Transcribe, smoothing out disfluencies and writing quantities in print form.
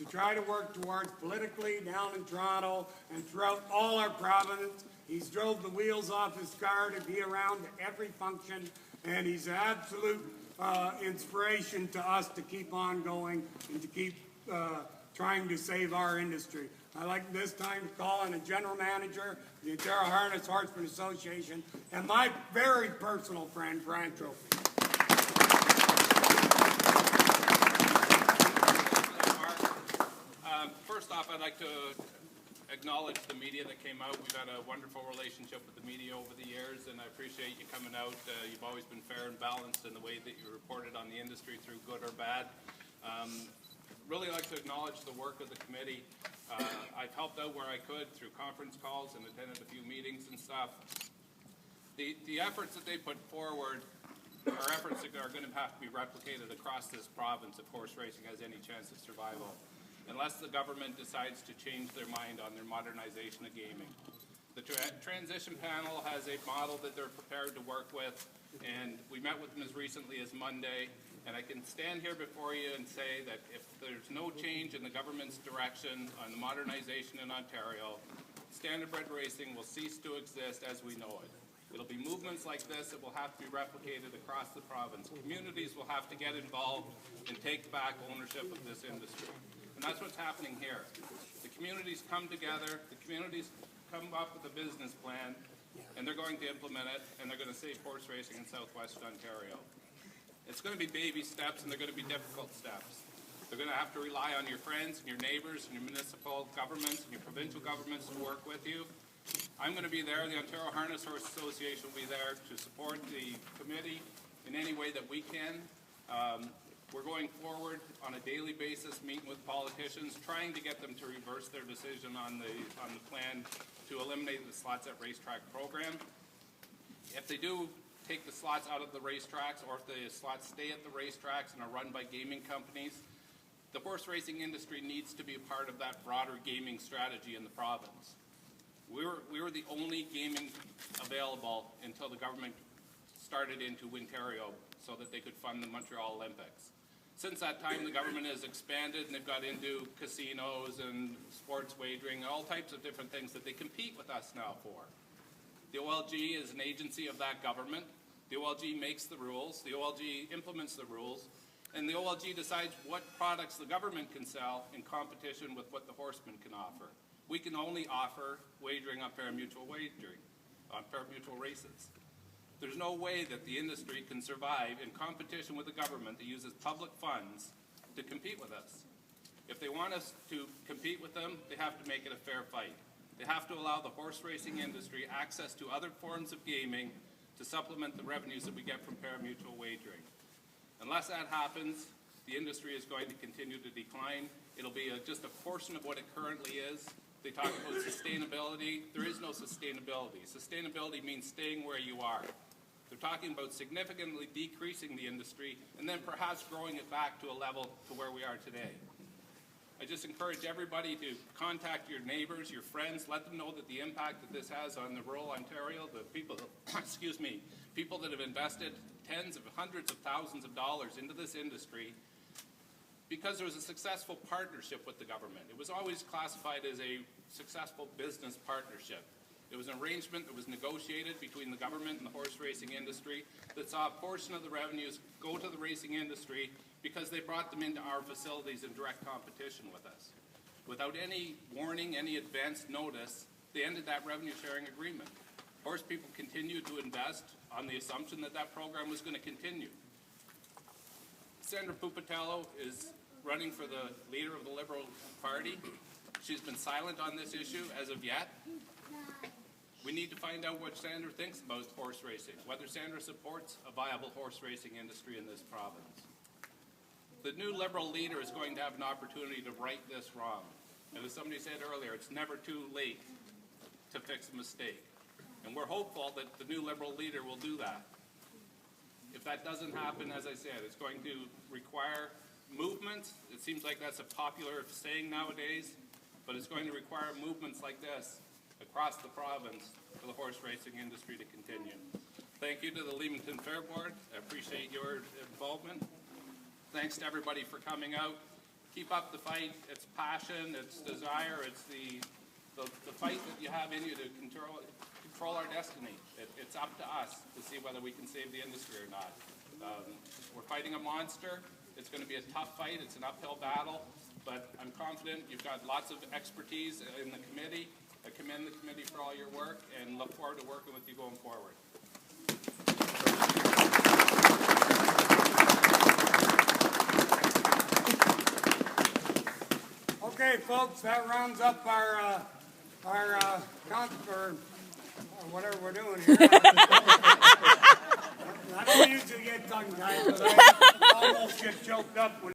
to try to work towards politically down in Toronto and throughout all our province. He's drove the wheels off his car to be around every function, and he's an absolute inspiration to us to keep on going and to keep trying to save our industry. I'd like this time to call on the general manager of the Ontario Harness Horsemen Association and my very personal friend, Brian Tropea. First off, I'd like to acknowledge the media that came out. We've had a wonderful relationship with the media over the years, and I appreciate you coming out. You've always been fair and balanced in the way that you reported on the industry through good or bad. Really like to acknowledge the work of the committee. I've helped out where I could through conference calls and attended a few meetings and stuff. The efforts that they put forward are efforts that are going to have to be replicated across this province if horse racing has any chance of survival, unless the government decides to change their mind on their modernization of gaming. The transition panel has a model that they're prepared to work with, and we met with them as recently as Monday, and I can stand here before you and say that if there's no change in the government's direction on the modernization in Ontario, standardbred racing will cease to exist as we know it. It'll be movements like this that will have to be replicated across the province. Communities will have to get involved and take back ownership of this industry. And that's what's happening here. The communities come together, the communities come up with a business plan, and they're going to implement it, and they're going to save horse racing in southwest Ontario. It's going to be baby steps, and they're going to be difficult steps. They're going to have to rely on your friends and your neighbors and your municipal governments and your provincial governments to work with you. I'm going to be there. The Ontario Harness Horse Association will be there to support the committee in any way that we can. We're going forward on a daily basis, meeting with politicians, trying to get them to reverse their decision on the plan to eliminate the slots at racetrack program. If they do take the slots out of the racetracks, or if the slots stay at the racetracks and are run by gaming companies, the horse racing industry needs to be a part of that broader gaming strategy in the province. We were the only gaming available until the government started into Ontario so that they could fund the Montreal Olympics. Since that time, the government has expanded and they've got into casinos and sports wagering and all types of different things that they compete with us now for. The OLG is an agency of that government. The OLG makes the rules. The OLG implements the rules. And the OLG decides what products the government can sell in competition with what the horsemen can offer. We can only offer wagering on pari-mutuel wagering, on pari-mutuel races. There's no way that the industry can survive in competition with a government that uses public funds to compete with us. If they want us to compete with them, they have to make it a fair fight. They have to allow the horse racing industry access to other forms of gaming to supplement the revenues that we get from pari-mutuel wagering. Unless that happens, the industry is going to continue to decline. It'll be just a portion of what it currently is. They talk about sustainability. There is no sustainability. Sustainability means staying where you are. They're talking about significantly decreasing the industry and then perhaps growing it back to a level to where we are today. I just encourage everybody to contact your neighbors, your friends, let them know that the impact that this has on the rural Ontario, the people, excuse me, people that have invested tens of hundreds of thousands of dollars into this industry because there was a successful partnership with the government. It was always classified as a successful business partnership. It was an arrangement that was negotiated between the government and the horse racing industry that saw a portion of the revenues go to the racing industry because they brought them into our facilities in direct competition with us. Without any warning, any advance notice, they ended that revenue sharing agreement. Horse people continued to invest on the assumption that that program was going to continue. Senator Pupatello is running for the leader of the Liberal Party. She's been silent on this issue as of yet. We need to find out what Sandra thinks about horse racing, whether Sandra supports a viable horse racing industry in this province. The new Liberal leader is going to have an opportunity to right this wrong. And as somebody said earlier, it's never too late to fix a mistake. And we're hopeful that the new Liberal leader will do that. If that doesn't happen, as I said, it's going to require movements. It seems like that's a popular saying nowadays, but it's going to require movements like this across the province for the horse racing industry to continue. Thank you to the Leamington Fair Board. I appreciate your involvement. Thanks to everybody for coming out. keep up the fight. It's passion, it's desire, it's the fight that you have in you to control our destiny. It's up to us to see whether we can save the industry or not. We're fighting a monster. It's going to be a tough fight. It's an uphill battle, but I'm confident you've got lots of expertise in the committee. I commend the committee for all your work and look forward to working with you going forward. Okay, folks, that rounds up our whatever we're doing here. I don't usually get tongue-tied, but I almost get choked up when